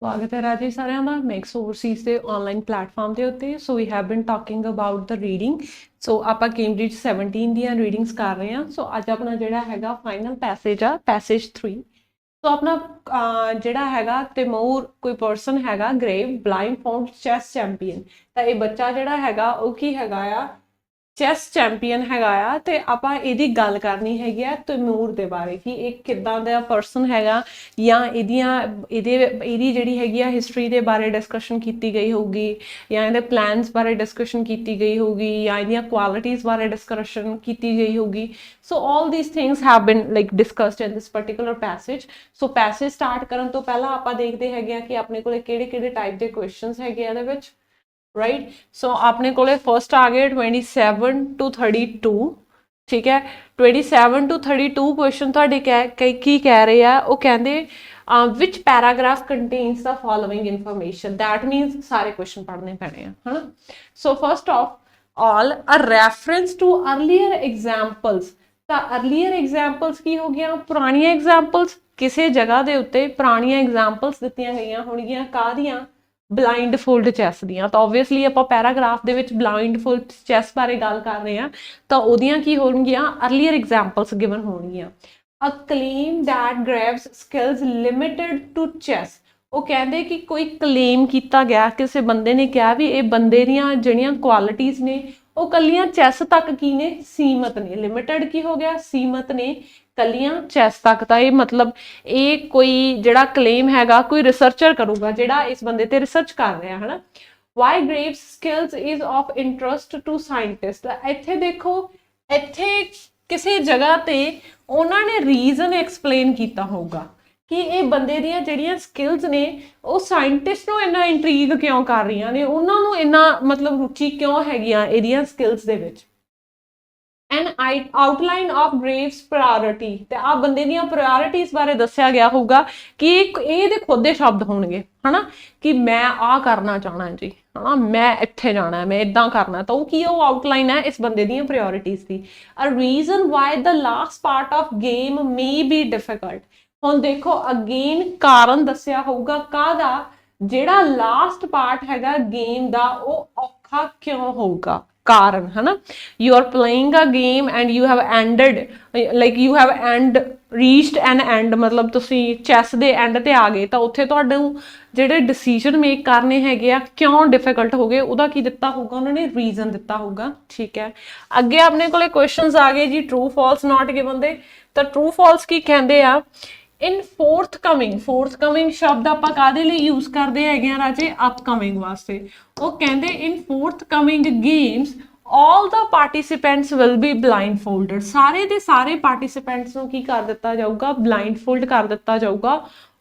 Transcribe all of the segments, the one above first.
स्वागत है राजे साਰਿਆਂ ਦਾ ਮੈਕਸ ਓਵਰਸੀਜ਼ ਦੇ ਆਨਲਾਈਨ ਪਲੇਟਫਾਰਮ ਦੇ ਉੱਤੇ। So we have been talking about the reading. So ਆਪਾਂ ਕੈਂਬਰਿਜ 17 ਦੀਆਂ ਰੀਡਿੰਗਸ ਕਰ ਰਹੇ ਹਾਂ। ਸੋ ਅੱਜ ਆਪਣਾ ਜਿਹੜਾ ਹੈਗਾ ਫਾਈਨਲ ਪੈਸੇਜ ਆ, ਪੈਸੇਜ 3। ਸੋ ਆਪਣਾ ਜਿਹੜਾ ਹੈਗਾ ਤੈਮੂਰ ਕੋਈ ਪਰਸਨ ਹੈਗਾ grave blind found chess champion. ਤਾਂ ਇਹ ਬੱਚਾ ਜਿਹੜਾ ਹੈਗਾ ਉਹ ਕੀ ਹੈਗਾ ਆ, ਚੈਸ ਚੈਂਪੀਅਨ ਹੈਗਾ ਆ। ਤੇ ਆਪਾਂ ਇਹਦੀ ਗੱਲ ਕਰਨੀ ਹੈਗੀ ਆ ਤੈਮੂਰ ਦੇ ਬਾਰੇ ਕਿ ਇਹ ਕਿੱਦਾਂ ਦਾ ਪਰਸਨ ਹੈਗਾ, ਜਾਂ ਇਹਦੀ ਜਿਹੜੀ ਹੈਗੀ ਆ ਹਿਸਟਰੀ ਦੇ ਬਾਰੇ ਡਿਸਕਸ਼ਨ ਕੀਤੀ ਗਈ ਹੋਊਗੀ, ਜਾਂ ਇਹਦੇ ਪਲਾਨਸ ਬਾਰੇ ਡਿਸਕਸ਼ਨ ਕੀਤੀ ਗਈ ਹੋਊਗੀ, ਜਾਂ ਇਹਦੀਆਂ ਕੁਆਲਿਟੀਜ਼ ਬਾਰੇ ਡਿਸਕਸ਼ਨ ਕੀਤੀ ਗਈ ਹੋਊਗੀ। So all these things have been like discussed in this particular passage. So passage start ਕਰਨ ਤੋਂ ਪਹਿਲਾਂ ਆਪਾਂ ਦੇਖਦੇ ਹੈਗੇ ਆ ਕਿ ਆਪਣੇ ਕੋਲੇ ਕਿਹੜੇ ਕਿਹੜੇ ਟਾਈਪ ਦੇ ਕੁਐਸਚਨਸ ਹੈਗੇ ਆ ਇਹਦੇ ਵਿੱਚ, राइट। सो अपने को फस्ट आ गए 27 to 32, ठीक है। 27 to 32 क्वेश्चन तुहाडे की कह रहे हैं, वो कहते which paragraph contains the following information. That means सारे क्वेश्चन पढ़ने पैने हैं, है ना। So first of all a reference to earlier examples. तो अर्लीयर एग्जाम्पल्स की हो गया, पुरानियां एग्जाम्पल्स, किसी जगह के उत्ते पुरानियां एग्जाम्पल्स दित्तियां गईयां होणगीआं काहदियां, ਬਲਾਈਂਡ ਫੋਲਡ ਚੈਸ ਦੀਆਂ। ਤਾਂ ਓਬਵੀਅਸਲੀ ਆਪਾਂ ਪੈਰਾਗ੍ਰਾਫ ਦੇ ਵਿੱਚ ਬਲਾਈਂਡ ਫੋਲਡ ਚੈਸ ਬਾਰੇ ਗੱਲ ਕਰ ਰਹੇ ਹਾਂ, ਤਾਂ ਉਹਦੀਆਂ ਕੀ ਹੋਣਗੀਆਂ, ਅਰਲੀਅਰ ਐਗਜ਼ਾਮਪਲਸ ਗਿਵਨ ਹੋਣਗੀਆਂ। A claim that Gareyev's skills limited to chess. ਉਹ ਕਹਿੰਦੇ ਕਿ ਕੋਈ ਕਲੇਮ ਕੀਤਾ ਗਿਆ, ਕਿਸੇ ਬੰਦੇ ਨੇ ਕਿਹਾ ਵੀ ਇਹ ਬੰਦੇ ਦੀਆਂ ਜਿਹੜੀਆਂ ਕੁਆਲਿਟੀਜ਼ ਨੇ ਉਹ ਕੱਲੀਆਂ ਚੈਸ ਤੱਕ ਕੀ ਨੇ, ਸੀਮਤ ਨੇ। ਲਿਮਿਟਡ ਕੀ ਹੋ ਗਿਆ, ਸੀਮਤ ਨੇ ਕੱਲੀਆਂ ਚੈਸ ਤੱਕ। ਤਾਂ ਇਹ ਮਤਲਬ ਇਹ ਕੋਈ ਜਿਹੜਾ ਕਲੇਮ ਹੈਗਾ ਕੋਈ ਰਿਸਰਚਰ ਕਰੂਗਾ ਜਿਹੜਾ ਇਸ ਬੰਦੇ ਤੇ ਰਿਸਰਚ ਕਰ ਰਿਹਾ ਹੈ ਨਾ। Why Graves skills is of interest to scientist. ਇੱਥੇ ਦੇਖੋ, ਇੱਥੇ ਕਿਸੇ ਜਗ੍ਹਾ ਤੇ ਉਹਨਾਂ ਨੇ ਰੀਜ਼ਨ ਐਕਸਪਲੇਨ ਕੀਤਾ ਹੋਊਗਾ ਕਿ ਇਹ ਬੰਦੇ ਦੀਆਂ ਜਿਹੜੀਆਂ ਸਕਿੱਲਸ ਨੇ ਉਹ ਸਾਇੰਟਿਸਟ ਨੂੰ ਇੰਨਾ ਇੰਟਰੀਗ ਕਿਉਂ ਕਰ ਰਹੀਆਂ ਨੇ, ਉਹਨਾਂ ਨੂੰ ਇੰਨਾ ਮਤਲਬ ਰੁਚੀ ਕਿਉਂ ਹੈਗੀਆਂ ਇਹਦੀਆਂ ਸਕਿੱਲਸ ਦੇ ਵਿੱਚ। ਐਨ ਆਊਟਲਾਈਨ ਆਫ ਗ੍ਰੇਵਸ ਪ੍ਰਾਇਓਰਿਟੀ। ਤੇ ਆ ਬੰਦੇ ਦੀਆਂ ਪ੍ਰਾਇਓਰਿਟੀਜ਼ ਬਾਰੇ ਦੱਸਿਆ ਗਿਆ ਹੋਊਗਾ ਕਿ ਇਹਦੇ ਖੁਦ ਦੇ ਸ਼ਬਦ ਹੋਣਗੇ, ਹਨਾ, ਕਿ ਮੈਂ ਆਹ ਕਰਨਾ ਚਾਹਣਾ ਜੀ, ਹਨਾ, ਮੈਂ ਇੱਥੇ ਜਾਣਾ, ਮੈਂ ਇਦਾਂ ਕਰਨਾ। ਤਾਂ ਉਹ ਕੀ, ਉਹ ਆਊਟਲਾਈਨ ਹੈ ਇਸ ਬੰਦੇ ਦੀਆਂ ਪ੍ਰਾਇਓਰਿਟੀਜ਼ ਦੀ। A reason why the last part of game may be difficult. ਹੁਣ ਦੇਖੋ ਅਗੇਨ ਕਾਰਨ ਦੱਸਿਆ ਹੋਊਗਾ ਕਾਹਦਾ, ਜਿਹੜਾ ਲਾਸਟ ਪਾਰਟ ਹੈਗਾ ਗੇਮ ਦਾ ਉਹ ਔਖਾ ਕਿਉਂ ਹੋਊਗਾ, ਕਾਰਨ, है ना। You are playing a game and you have ended, like you have and reached an end, मतलब तुसी चैस दे एंड ते आ गए, तो उत्थे तुहानू ਜਿਹੜੇ डिसीजन मेक करने हैगे आ क्यों डिफिकल्ट हो गए, ਉਹਦਾ ਕੀ ਦਿੱਤਾ ਹੋਊਗਾ, ਉਹਨਾਂ ਨੇ ਰੀਜ਼ਨ ਦਿੱਤਾ ਹੋਊਗਾ। ਠੀਕ ਹੈ, ਅੱਗੇ ਆਪਣੇ ਕੋਲੇ ਕੁਐਸਚਨਸ ਆ ਗਏ ਜੀ ਟਰੂ ਫਾਲਸ ਨॉट ਗਿਵਨ ਦੇ। ਤਾਂ ਟਰੂ ਫਾਲਸ ਕੀ ਕਹਿੰਦੇ ਆ, ਇਨ ਫੋਰਥਕਮਿੰਗ ਸ਼ਬਦ ਆਪਾਂ ਕਾਹਦੇ ਲਈ ਯੂਜ਼ ਕਰਦੇ ਹੈਗੇ ਆ ਰਾਜੇ, ਅਪਕਮਿੰਗ ਵਾਸਤੇ। ਉਹ ਕਹਿੰਦੇ ਇਨ ਫੋਰਥਕਮਿੰਗ games all the participants will be blindfolded। ਸਾਰੇ ਦੇ ਸਾਰੇ ਪਾਰਟਿਸਿਪੈਂਟਸ ਨੂੰ ਕੀ ਕਰ ਦਿੱਤਾ ਜਾਊਗਾ, ਬਲਾਈਂਡਫੋਲਡ ਕਰ ਦਿੱਤਾ ਜਾਊਗਾ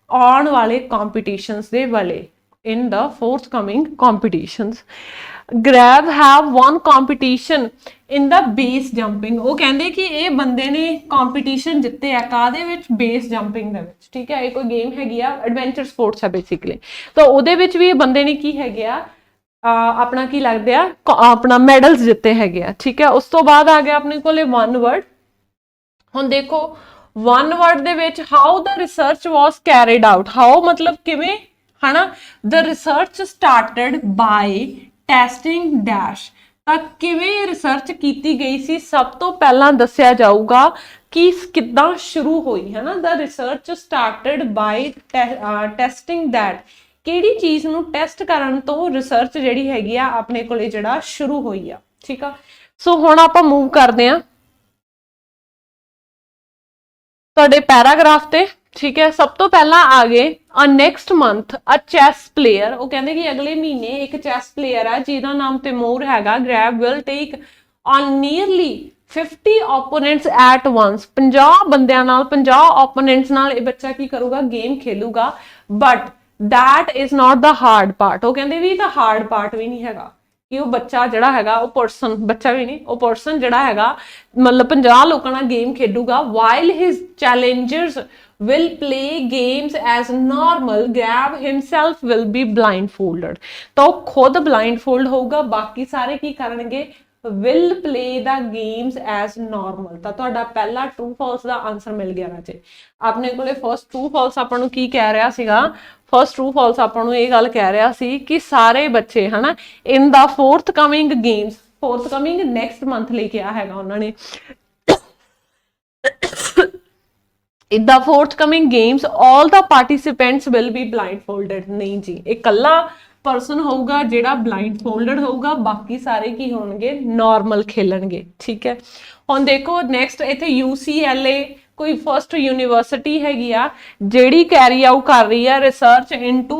ਆਉਣ ਵਾਲੇ ਕੰਪੀਟੀਸ਼ਨਸ ਦੇ ਵਾਲੇ। in the forthcoming competitions grab have won competition in the base jumping। ਉਹ ਕਹਿੰਦੇ ਕਿ ਇਹ ਬੰਦੇ ਨੇ ਕੰਪੀਟੀਸ਼ਨ ਜਿੱਤੇ ਆ ਕਾਹਦੇ ਵਿੱਚ, ਬੇਸ ਜੰਪਿੰਗ ਦੇ ਵਿੱਚ। ਠੀਕ ਹੈ, ਇਹ ਕੋਈ ਗੇਮ ਹੈਗੀ ਆ, ਐਡਵੈਂਚਰ ਸਪੋਰਟਸ ਆ ਬੇਸਿਕਲੀ। ਤਾਂ ਉਹਦੇ ਵਿੱਚ ਵੀ ਇਹ ਬੰਦੇ ਨੇ ਕੀ ਹੈਗੇ ਆ, ਆਪਣਾ ਕੀ ਲੱਗਦੇ ਆ, ਆਪਣਾ ਮੈਡਲਸ ਜਿੱਤੇ ਹੈਗੇ ਆ। ਠੀਕ ਹੈ, ਉਸ ਤੋਂ ਬਾਅਦ ਆ ਗਿਆ ਆਪਣੇ ਕੋਲੇ ਵਨ ਵਰਡ। ਹੁਣ ਦੇਖੋ ਵਨ ਵਰਡ ਦੇ ਵਿੱਚ how the research was carried out. How ਮਤਲਬ ਕਿਵੇਂ, ਹਨਾ। ਦ research started by testing dash. ਤਾਂ ਕਿਵੇਂ ਰਿਸਰਚ ਕੀਤੀ ਗਈ ਸੀ, ਸਭ ਤੋਂ ਪਹਿਲਾਂ ਦੱਸਿਆ ਜਾਊਗਾ ਕਿ ਕਿੱਦਾਂ ਸ਼ੁਰੂ ਹੋਈ, ਹੈ ਨਾ। The research started by testing that, ਕਿਹੜੀ ਚੀਜ਼ ਨੂੰ ਟੈਸਟ ਕਰਨ ਤੋਂ ਰਿਸਰਚ ਜਿਹੜੀ ਹੈਗੀ ਆ ਆਪਣੇ ਕੋਲੇ ਜਿਹੜਾ ਸ਼ੁਰੂ ਹੋਈ ਆ। ਠੀਕ ਆ, ਸੋ ਹੁਣ ਆਪਾਂ ਮੂਵ ਕਰਦੇ ਆ ਤੁਹਾਡੇ ਪੈਰਾਗ੍ਰਾਫ ਤੇ। ਠੀਕ ਹੈ, ਸਭ ਤੋਂ ਪਹਿਲਾਂ ਆ ਗਏ ਅ ਨੈਕਸਟ ਮੰਥ ਅ ਚੈਸ ਪਲੇਅਰ। ਉਹ ਕਹਿੰਦੇ ਕਿ ਅਗਲੇ ਮਹੀਨੇ ਇੱਕ ਚੈਸ ਪਲੇਅਰ ਆ ਜਿਹਦਾ ਨਾਮ ਤੈਮੂਰ ਹੈਗਾ, Gareyev will take on nearly 50 opponents at once. 50 ਬੰਦਿਆਂ ਨਾਲ, 50 ਓਪੋਨੈਂਟਸ ਨਾਲ ਇਹ ਬੱਚਾ ਕੀ ਕਰੂਗਾ, ਗੇਮ ਖੇਲੂਗਾ। But that is not the hard part। ਉਹ ਕਹਿੰਦੇ ਵੀ ਤਾਂ ਹਾਰਡ ਪਾਰਟ ਵੀ ਨਹੀਂ ਹੈਗਾ ਕਿ ਉਹ ਬੱਚਾ ਜਿਹੜਾ ਹੈਗਾ, ਉਹ ਪਰਸਨ, ਬੱਚਾ ਵੀ ਨਹੀਂ, ਉਹ ਪਰਸਨ ਜਿਹੜਾ ਹੈਗਾ ਮਤਲਬ 50 ਲੋਕਾਂ ਨਾਲ game ਖੇਡੂਗਾ। while his challengers will play games as normal grab himself will be blindfolded। ਤਾਂ ਉਹ ਖੁਦ blindfold ਹੋਊਗਾ, ਬਾਕੀ ਸਾਰੇ ਕੀ ਕਰਨਗੇ, will play the games as normal। ਤਾਂ ਤੁਹਾਡਾ ਪਹਿਲਾ true false ਦਾ ਆਨਸਰ ਮਿਲ ਗਿਆ ਰਾਜੇ। ਆਪਣੇ ਕੋਲੇ ਫਰਸਟ true false ਆਪਾਂ ਨੂੰ ਕੀ ਕਹਿ ਰਿਹਾ ਸੀਗਾ, ਫਰਸਟ true false ਆਪਾਂ ਨੂੰ ਇਹ ਗੱਲ ਕਹਿ ਰਿਹਾ ਸੀ ਕਿ ਸਾਰੇ ਬੱਚੇ ਹਨਾ in the forthcoming games, forthcoming next month ਲਈ ਕਿਹਾ ਹੈਗਾ ਉਹਨਾਂ ਨੇ, in the forthcoming games all the participants will be blindfolded। नहीं जी, एक कल्ला पर्सन होगा जेड़ा blindfolded होगा, बाकी सारे की होंगे नॉर्मल खेलणगे। ठीक है, हुण देखो नेक्स्ट इत्थे UCLA कोई फर्स्ट यूनिवर्सिटी हैगी आ जेड़ी कैरी आउट कर रही है research into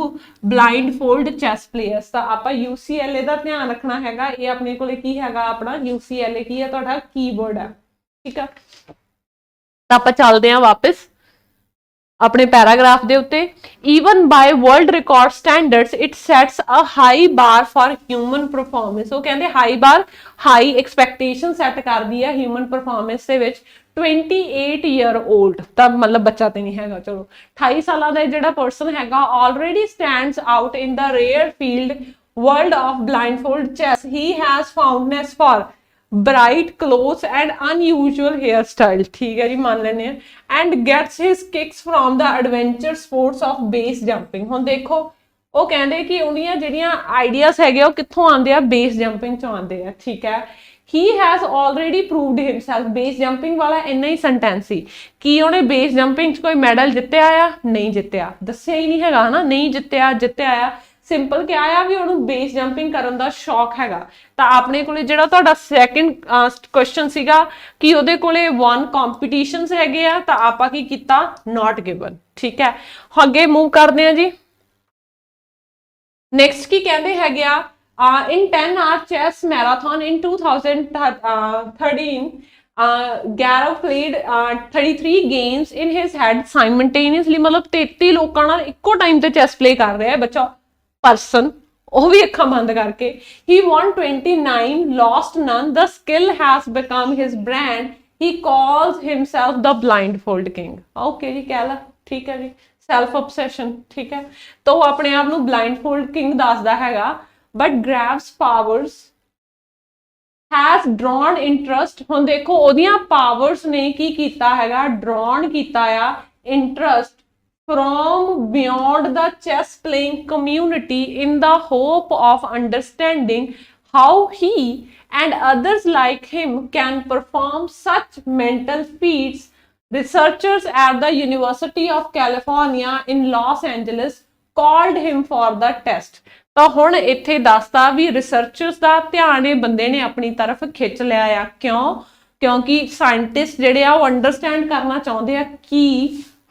blindfold chess players। ਤਾਂ ਆਪਾਂ UCLA ਦਾ ਧਿਆਨ ਰੱਖਣਾ ਹੈਗਾ, ਇਹ ਆਪਣੇ ਕੋਲੇ ਕੀ ਹੈਗਾ, ਆਪਣਾ UCLA ਕੀ ਹੈ, ਤੁਹਾਡਾ ਕੀਵਰਡ ਹੈ। ਠੀਕ ਹੈ, ਤਾਂ ਆਪਾਂ ਚੱਲਦੇ ਹਾਂ ਵਾਪਸ ਆਪਣੇ ਪੈਰਾਗ੍ਰਾਫ ਦੇ ਉੱਤੇ। even by world record standards it sets a high bar for human performance। ਉਹ ਕਹਿੰਦੇ ਹਾਈ ਬਾਰ, ਹਾਈ ਐਕਸਪੈਕਟੇਸ਼ਨ ਸੈੱਟ ਕਰਦੀ ਹੈ ਹਿਊਮਨ ਪਰਫਾਰਮੈਂਸ ਦੇ ਵਿੱਚ। 28 year old ਤਾਂ ਮਤਲਬ ਬੱਚਾ ਤੇ ਨਹੀਂ ਹੈਗਾ, ਚਲੋ 28 ਸਾਲਾਂ ਦਾ ਜਿਹੜਾ ਪਰਸਨ ਹੈਗਾ already stands out in the rare field world of blindfold chess। he has fondness for bright clothes and unusual hairstyle। ठीक है जी, मान लेने and gets his kicks from the adventure sports of base jumping। हुण देखो ਉਹ ਕਹਿੰਦੇ ਕਿ ਉਹਦੀਆਂ ਜਿਹੜੀਆਂ ਆਈਡੀਆਜ਼ ਹੈਗੇ ਉਹ ਕਿੱਥੋਂ ਆਉਂਦੇ ਆ, ਬੇਸ ਜੰਪਿੰਗ ਚੋਂ ਆਉਂਦੇ ਆ। ਠੀਕ ਹੈ, he has already proved himself। Base jumping ਵਾਲਾ ਇੰਨਾ ਹੀ ਸੈਂਟੈਂਸ ਸੀ ਕਿ ਉਹਨੇ ਬੇਸ ਜੰਪਿੰਗ 'ਚ ਕੋਈ ਮੈਡਲ ਜਿੱਤਿਆ ਆ, ਨਹੀਂ ਜਿੱਤਿਆ, ਦੱਸਿਆ ਹੀ ਨਹੀਂ ਹੈਗਾ ਹਨਾ, ਨਹੀਂ ਜਿੱਤਿਆ, ਜਿੱਤਿਆ ਆ ਸਿੰਪਲ ਕਿਹਾ ਆ ਵੀ ਉਹਨੂੰ ਬੇਸ ਜੰਪਿੰਗ ਕਰਨ ਦਾ ਸ਼ੌਕ ਹੈਗਾ। ਤਾਂ ਆਪਣੇ ਕੋਲੇ ਜਿਹੜਾ ਤੁਹਾਡਾ ਸੈਕਿੰਡ ਕੁਐਸਚਨ ਸੀਗਾ ਕਿ ਉਹਦੇ ਕੋਲੇ 1 ਕੰਪੀਟੀਸ਼ਨਸ ਹੈਗੇ ਆ, ਤਾਂ ਆਪਾਂ ਕੀ ਕੀਤਾ, ਨਾਟ ਗਿਵਨ। ਠੀਕ ਹੈ, ਅੱਗੇ ਮੂਵ ਕਰਦੇ ਆ ਜੀ। ਨੈਕਸਟ ਕੀ ਕਹਿੰਦੇ ਹੈਗੇ ਆ, in 10-hour chess marathon in 2013 Garov played 33 games in his head simultaneously। मतलब 33 ਲੋਕਾਂ ਨਾਲ ਇੱਕੋ ਟਾਈਮ ਤੇ ਚੈਸ ਪਲੇ ਕਰ ਰਿਹਾ ਹੈ ਬੱਚਾ, ਪਰਸਨ, ਉਹ ਵੀ ਅੱਖਾਂ ਬੰਦ ਕਰਕੇ। he won 29, lost none, the skill has become his brand, he calls himself the blindfold king। okay ਜੀ, ਕਹਿ ਲਾ, ਠੀਕ ਹੈ ਜੀ, ਸੈਲਫ obsession। ਠੀਕ ਹੈ, ਤਾਂ ਉਹ ਆਪਣੇ ਆਪ ਨੂੰ blindfold king ਦੱਸਦਾ ਹੈਗਾ। but Grav's powers has drawn interest। ਹੁਣ ਦੇਖੋ ਉਹਦੀਆਂ ਪਾਵਰਸ ਨੇ ਕੀ ਕੀਤਾ ਹੈਗਾ, drawn ਕੀਤਾ ਆ interest from beyond the chess playing community in the hope of understanding how he and others like him can perform such mental feats। Researchers at the University of California in Los Angeles called him for the test। ਤਾਂ ਹੁਣ ਇੱਥੇ ਦੱਸਦਾ ਵੀ researchers ਦਾ ਧਿਆਨ ਇਹ ਬੰਦੇ ਨੇ ਆਪਣੀ ਤਰਫ ਖਿੱਚ ਲਿਆ ਆ। ਕਿਉਂ? ਕਿਉਂਕਿ ਸਾਇੰਟਿਸਟ ਜਿਹੜੇ ਆ ਉਹ ਅੰਡਰਸਟੈਂਡ ਕਰਨਾ ਚਾਹੁੰਦੇ ਆ ਕਿ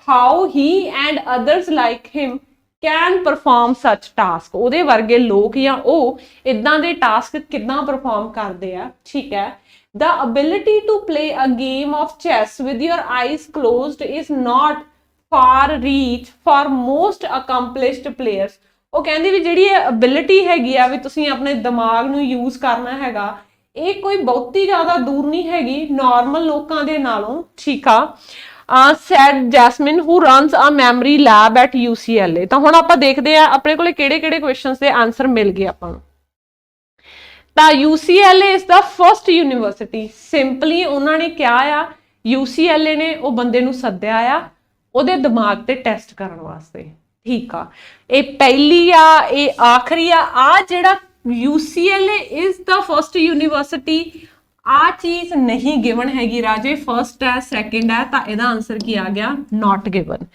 how he and others like him can perform ਸੱਚ ਟਾਸਕ। ਉਹਦੇ ਵਰਗੇ ਲੋਕ ਜਾਂ ਉਹ ਇੱਦਾਂ ਦੇ ਟਾਸਕ ਕਿੱਦਾਂ ਪਰਫਾਰਮ ਕਰਦੇ ਆ। ਠੀਕ ਹੈ, the ability to play a game of chess with your eyes closed is not far reach for most accomplished players। ਉਹ ਕਹਿੰਦੀ ਵੀ ਜਿਹੜੀ ਇਹ ਅਬਿਲਿਟੀ ਹੈਗੀ ਆ ਵੀ ਤੁਸੀਂ ਆਪਣੇ ਦਿਮਾਗ ਨੂੰ ਯੂਜ਼ ਕਰਨਾ ਹੈਗਾ, ਇਹ ਕੋਈ ਬਹੁਤੀ ਜ਼ਿਆਦਾ ਦੂਰ ਨਹੀਂ ਹੈਗੀ ਨਾਰਮਲ ਲੋਕਾਂ ਦੇ ਨਾਲੋਂ। ਠੀਕ ਆ, said Jasmine who runs a memory lab at UCLA। ਤਾਂ ਹੁਣ ਆਪਾਂ ਦੇਖਦੇ ਆ ਆਪਣੇ ਕੋਲੇ ਕਿਹੜੇ ਕੁਐਸਚਨਸ ਦੇ ਆਨਸਰ ਮਿਲ ਗਏ ਆਪਾਂ ਨੂੰ। ਤਾਂ UCLA is the first university। Simply ਉਹਨਾਂ ਨੇ ਕਿਹਾ ਆ, UCLA ਨੇ ਉਹ ਬੰਦੇ ਨੂੰ ਸੱਦਿਆ ਆ ਉਹਦੇ ਦਿਮਾਗ ਤੇ ਟੈਸਟ ਕਰਨ ਵਾਸਤੇ। ਠੀਕ ਆ, ਇਹ ਪਹਿਲੀ ਆ, ਇਹ ਆਖਰੀ ਆ ਜਿਹੜਾ UCLA is the first university, ਆ ਚੀਜ਼ ਨਹੀਂ ਗਿਵਨ ਹੈਗੀ ਰਾਜੇ, ਫਰਸਟ ਹੈ, ਸੈਕਿੰਡ ਹੈ, ਤਾਂ ਇਹਦਾ ਆਨਸਰ ਕੀ ਆ ਗਿਆ, ਨਾਟ given.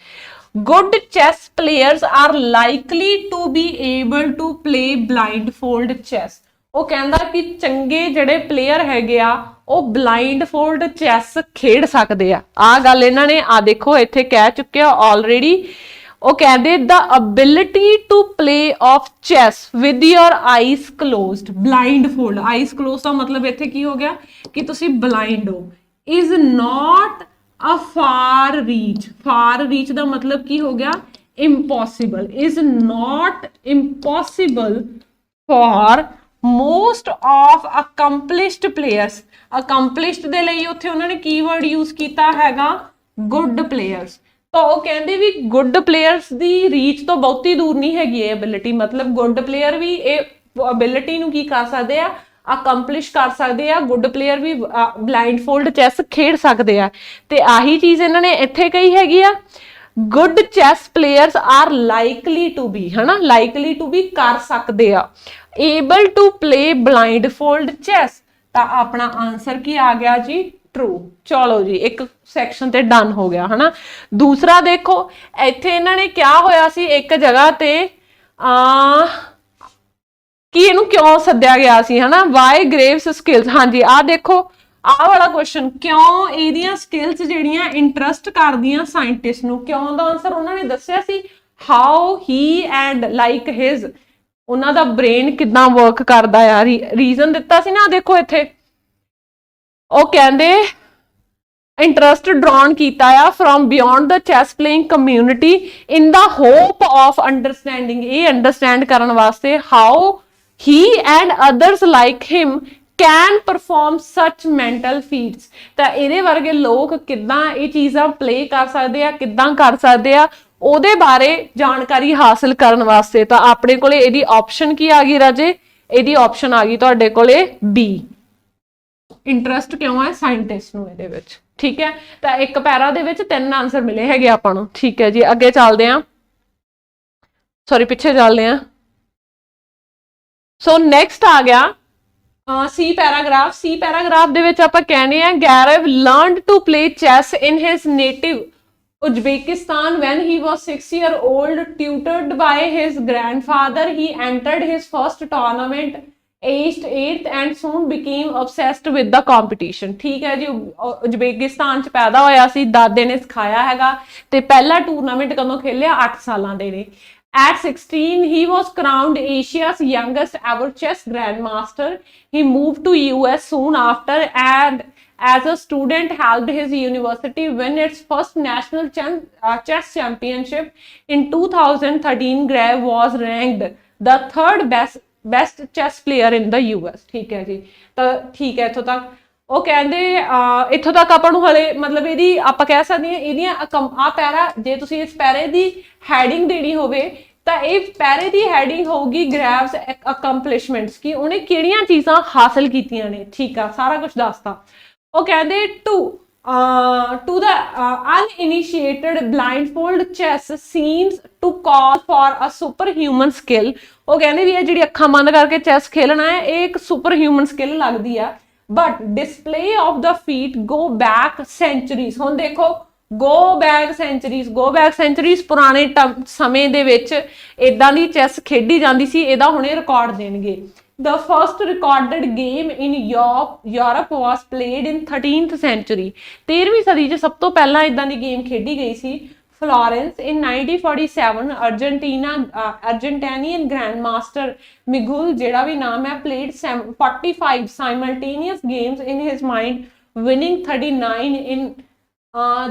good chess players are likely to be able to play blindfold chess। ਉਹ ਕਹਿੰਦਾ ਕਿ ਚੰਗੇ ਜਿਹੜੇ ਪਲੇਅਰ ਹੈਗੇ ਆ ਉਹ ਬਲਾਈਂਡਫੋਲਡ ਚੈਸ ਖੇਡ ਸਕਦੇ ਆ। ਗੱਲ ਇਹਨਾਂ ਨੇ ਦੇਖੋ ਇੱਥੇ ਕਹਿ ਚੁੱਕੇ ਆ ਆਲਰੇਡੀ। ਉਹ ਕਹਿੰਦੇ the ability to play of chess with your eyes closed। blindfold, eyes closed ਦਾ ਮਤਲਬ ਇੱਥੇ ਕੀ ਹੋ ਗਿਆ ਕਿ ਤੁਸੀਂ blind ਹੋ। is not a far reach। far reach ਦਾ ਮਤਲਬ ਕੀ ਹੋ ਗਿਆ, impossible। is not impossible for most of accomplished players। accomplished ਦੇ ਲਈ ਉੱਥੇ ਉਹਨਾਂ ਨੇ ਕੀਵਰਡ ਯੂਜ਼ ਕੀਤਾ ਹੈਗਾ good players। ਤਾਂ ਉਹ ਕਹਿੰਦੇ ਵੀ ਗੁੱਡ ਪਲੇਅਰਸ ਦੀ ਰੀਚ ਤੋਂ ਬਹੁਤੀ ਦੂਰ ਨਹੀਂ ਹੈਗੀ ਇਹ ਐਬਿਲਿਟੀ। ਮਤਲਬ ਗੁੱਡ ਪਲੇਅਰ ਵੀ ਇਹ ਐਬਿਲਿਟੀ ਨੂੰ ਕੀ ਕਰ ਸਕਦੇ ਆ, ਅਕੰਪਲਿਸ਼ ਕਰ ਸਕਦੇ ਆ, ਗੁੱਡ ਪਲੇਅਰ ਵੀ ਬਲਾਈਂਡ ਫੋਲਡ ਚੈਸ ਖੇਡ ਸਕਦੇ ਆ। ਤੇ ਆਹੀ ਚੀਜ਼ ਇਹਨਾਂ ਨੇ ਇੱਥੇ ਕਹੀ ਹੈਗੀ ਆ, good chess players are likely to be, ਹਨਾ, ਲਾਈਕਲੀ ਟੂ ਬੀ ਕਰ ਸਕਦੇ ਆ, able to play blindfold chess. ਤਾਂ ਆਪਣਾ ਆਨਸਰ ਕੀ ਆ ਗਿਆ ਜੀ, ਟਰੂ। ਚਲੋ ਜੀ, ਇੱਕ ਸੈਕਸ਼ਨ ਤੇ ਡਨ ਹੋ ਗਿਆ, ਹਨਾ। ਦੂਸਰਾ ਦੇਖੋ, ਇੱਥੇ ਇਹਨਾਂ ਨੇ ਕਿਹਾ ਹੋਇਆ ਸੀ ਇੱਕ ਜਗ੍ਹਾ ਤੇ ਕਿ ਇਹਨੂੰ ਕਿਉਂ ਸੱਦਿਆ ਗਿਆ ਸੀ, ਹਨਾ, ਵਾਈ ਗ੍ਰੇਵਸ ਸਕਿੱਲਸ। ਹਾਂਜੀ, ਆਹ ਦੇਖੋ, ਆਹ ਵਾਲਾ ਕੁਐਸਚਨ, ਕਿਉਂ ਇਹਦੀਆਂ ਸਕਿੱਲਸ ਜਿਹੜੀਆਂ ਇੰਟਰਸਟ ਕਰਦੀਆਂ ਸਾਇੰਟਿਸਟ ਨੂੰ, ਕਿਉਂ ਦਾ ਆਨਸਰ ਉਹਨਾਂ ਨੇ ਦੱਸਿਆ ਸੀ, how he and like his, ਉਹਨਾਂ ਦਾ ਬ੍ਰੇਨ ਕਿੱਦਾਂ ਵਰਕ ਕਰਦਾ ਆ, ਰੀਜ਼ਨ ਦਿੱਤਾ ਸੀ ਨਾ। ਦੇਖੋ ਇੱਥੇ ਉਹ ਕਹਿੰਦੇ ਇੰਟਰਸਟ ਡਰਾਉਣ ਕੀਤਾ ਆ from beyond the chess playing community in the hop of understanding, ਇਹ ਅੰਡਰਸਟੈਂਡ ਕਰਨ ਵਾਸਤੇ how he and others like him can perform such mental feats। ਤਾਂ ਇਹਦੇ ਵਰਗੇ ਲੋਕ ਕਿੱਦਾਂ ਇਹ ਚੀਜ਼ਾਂ ਪਲੇ ਕਰ ਸਕਦੇ ਆ, ਕਿੱਦਾਂ ਕਰ ਸਕਦੇ ਆ, ਉਹਦੇ ਬਾਰੇ ਜਾਣਕਾਰੀ ਹਾਸਲ ਕਰਨ ਵਾਸਤੇ ਤਾਂ ਆਪਣੇ ਕੋਲੇ ਇਹਦੀ ਆਪਸ਼ਨ ਕੀ ਆ ਗਈ ਰਾਜੇ, ਇਹਦੀ ਆਪਸ਼ਨ ਆ ਗਈ ਤੁਹਾਡੇ ਕੋਲੇ ਬੀ, ਇੰਟਰਸਟ ਕਿਉਂ ਹੈ ਸਾਇੰਟਿਸਟ ਨੂੰ ਇਹਦੇ ਵਿੱਚ। ਠੀਕ ਹੈ, ਤਾਂ ਇੱਕ ਪੈਰਾ ਦੇ ਵਿੱਚ 3 ਆਨਸਰ ਮਿਲੇ ਹੈਗੇ ਆਪਾਂ ਨੂੰ। ਠੀਕ ਹੈ ਜੀ, ਅੱਗੇ ਚੱਲਦੇ ਹਾਂ, ਸੌਰੀ ਪਿੱਛੇ ਚੱਲਦੇ ਹਾਂ। ਸੋ ਨੈਕਸਟ ਆ ਗਿਆ ਸੀ ਪੈਰਾਗ੍ਰਾਫ। ਸੀ ਪੈਰਾਗ੍ਰਾਫ ਦੇ ਵਿੱਚ ਆਪਾਂ ਕਹਿੰਦੇ ਆ, Gareyev learned to play chess in his native Uzbekistan when he was 6 years old, tutored by his grandfather. He entered his first tournament aged 8th and soon became obsessed with the competition। ठीक है जी, Uzbekistan ਚ ਪੈਦਾ ਹੋਇਆ ਸੀ, ਦਾਦੇ ਨੇ ਸਿਖਾਇਆ ਹੈਗਾ ਤੇ ਪਹਿਲਾ ਟੂਰਨਾਮੈਂਟ ਕਦੋਂ ਖੇਲਿਆ, 8 ਸਾਲਾਂ ਦੇ ਨੇ। At 16, he was crowned Asia's youngest ever chess grandmaster. He moved to US soon after and as a student helped his university win its first national chess championship. In 2013, Grave was ranked the 3rd best chess player in the US। ठीक है जी, तो ठीक है, इत्थों तक ਉਹ ਕਹਿੰਦੇ ਇੱਥੋਂ ਤੱਕ ਆਪਾਂ ਨੂੰ ਹਲੇ ਮਤਲਬ ਇਹਦੀ ਆਪਾਂ ਕਹਿ ਸਕਦੇ ਹਾਂ ਇਹਦੀਆਂ ਆ ਪੈਰਾ, ਜੇ ਤੁਸੀਂ ਇਸ ਪੈਰੇ ਦੀ ਹੈਡਿੰਗ ਦੇਣੀ ਹੋਵੇ ਤਾਂ ਇਹ ਪੈਰੇ ਦੀ ਹੈਡਿੰਗ ਹੋਊਗੀ ਗ੍ਰੈਵਸ ਅਕੰਪਲਿਸ਼ਮੈਂਟਸ, ਕਿ ਉਹਨੇ ਕਿਹੜੀਆਂ ਚੀਜ਼ਾਂ ਹਾਸਲ ਕੀਤੀਆਂ ਨੇ। ਠੀਕ ਆ, ਸਾਰਾ ਕੁਝ ਦੱਸਤਾ। ਉਹ ਕਹਿੰਦੇ to the uninitiated blindfold chess seems to call for a superhuman skill। ਉਹ ਕਹਿੰਦੇ ਵੀ ਇਹ ਜਿਹੜੀ ਅੱਖਾਂ ਬੰਦ ਕਰਕੇ ਚੈਸ ਖੇਲਣਾ ਹੈ, ਇਹ ਇੱਕ ਸੁਪਰਹਿਊਮਨ ਸਕਿੱਲ ਲੱਗਦੀ ਆ। but display of the feat go back centuries। ਹੁਣ ਦੇਖੋ, go back centuries ਪੁਰਾਣੇ ਸਮੇਂ ਦੇ ਵਿੱਚ ਇਦਾਂ ਦੀ ਚੈਸ ਖੇਡੀ ਜਾਂਦੀ ਸੀ, ਇਹਦਾ ਹੁਣੇ ਰਿਕਾਰਡ ਦੇਣਗੇ। the first recorded game in Europe was played in 13th century। 13ਵੀਂ ਸਦੀ 'ਚ ਸਭ ਤੋਂ ਪਹਿਲਾਂ ਇਦਾਂ ਦੀ ਗੇਮ ਖੇਡੀ ਗਈ ਸੀ Florence in 1947। Argentinian grandmaster Miguel, ਜਿਹੜਾ ਵੀ ਨਾਮ ਹੈ, played 45 simultaneous games in his mind, winning 39 in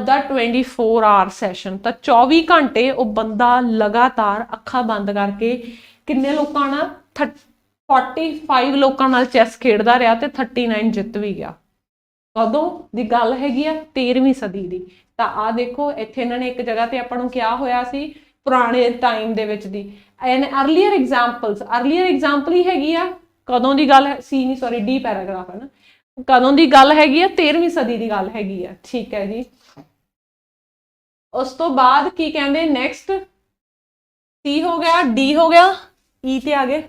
the 24-hour session। ਤਾਂ 24 ਘੰਟੇ ਉਹ ਬੰਦਾ ਲਗਾਤਾਰ ਅੱਖਾਂ ਬੰਦ ਕਰਕੇ ਕਿੰਨੇ ਲੋਕਾਂ ਨਾਲ 45 ਲੋਕਾਂ ਨਾਲ ਚੈਸ ਖੇਡਦਾ ਰਿਹਾ ਤੇ 39 ਜਿੱਤ ਵੀ ਗਿਆ। ਕਦੋਂ ਦੀ ਗੱਲ ਹੈਗੀ ਆ, 13ਵੀਂ ਸਦੀ ਦੀ। ਤਾਂ ਆ ਦੇਖੋ, ਇੱਥੇ ਇਹਨਾਂ ਨੇ ਇੱਕ ਜਗ੍ਹਾ ਤੇ ਆਪਾਂ ਨੂੰ ਕਿਹਾ ਹੋਇਆ ਸੀ ਪੁਰਾਣੇ ਟਾਈਮ ਦੇ ਵਿੱਚ ਦੀ ਅਰਲੀਅਰ ਐਗਜ਼ਾਮਪਲ ਹੀ ਹੈਗੀ ਆ, ਕਦੋਂ ਦੀ ਗੱਲ ਹੈ, ਸੀ ਨਹੀਂ ਸੌਰੀ ਡੀ ਪੈਰਾਗ੍ਰਾਫ ਹੈ ਨਾ, ਕਦੋਂ ਦੀ ਗੱਲ ਹੈਗੀ ਆ, 13ਵੀਂ ਸਦੀ ਦੀ ਗੱਲ ਹੈਗੀ ਆ। ਠੀਕ ਹੈ ਜੀ, ਉਸ ਤੋਂ ਬਾਅਦ ਕੀ ਕਹਿੰਦੇ ਨੈਕਸਟ, ਸੀ ਹੋ ਗਿਆ, ਡੀ ਹੋ ਗਿਆ, ਈ ਤੇ ਆ ਗਏ।